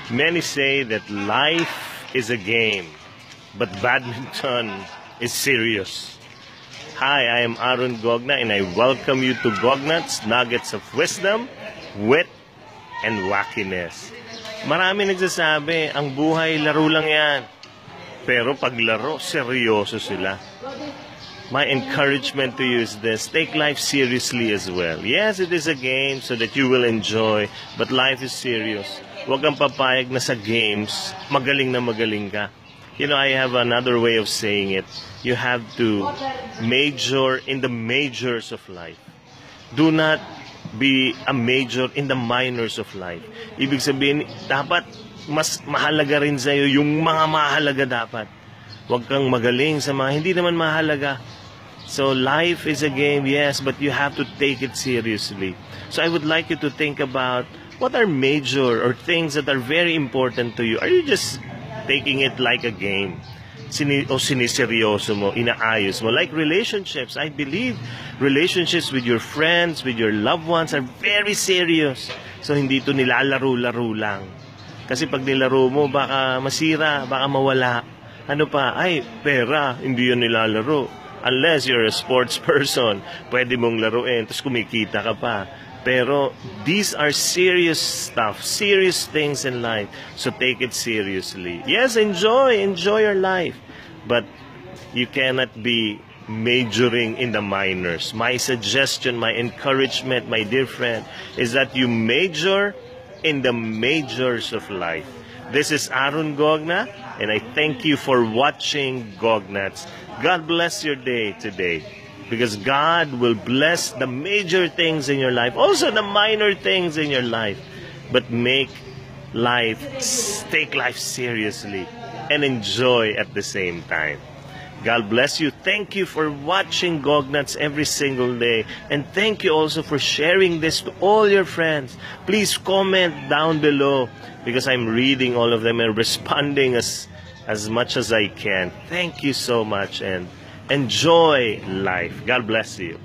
Many say that life is a game, but badminton is serious. Hi, I am Aaron Gogna and I welcome you to Gognats, Nuggets of Wisdom, Wit, and Wackiness. Marami nagsasabi, ang buhay laro lang yan. Pero pag laro, seryoso sila. My encouragement to you is this: take life seriously as well. Yes, it is a game so that you will enjoy, but life is serious. Huwag kang papayag na sa games, magaling na magaling ka. You know, I have another way of saying it. You have to major in the majors of life. Do not be a major in the minors of life. Ibig sabihin, dapat mas mahalaga rin sa'yo yung mga mahalaga dapat. Huwag kang magaling sa mga hindi naman mahalaga. So life is a game, yes, but you have to take it seriously. So I would like you to think about what are major or things that are very important to you. Are you just taking it like a game? Siniseryoso mo, inaayos mo. Like relationships, I believe relationships with your friends, with your loved ones are very serious. So hindi ito nilalaro-laro lang. Kasi pag nilaro mo, baka masira, baka mawala. Ano pa? Ay, pera, hindi yun nilalaro. Unless you're a sports person, pwede mong laruin, tapos kumikita ka pa. Pero these are serious stuff, serious things in life. So take it seriously. Yes, enjoy your life. But you cannot be majoring in the minors. My suggestion, my encouragement, my dear friend, is that you major in the majors of life. This is Aaron Gogna, and I thank you for watching Gognats. God bless your day today, because God will bless the major things in your life, also the minor things in your life. But take life seriously and enjoy at the same time. God bless you. Thank you for watching Gognats every single day. And thank you also for sharing this to all your friends. Please comment down below, because I'm reading all of them and responding as much as I can. Thank you so much and enjoy life. God bless you.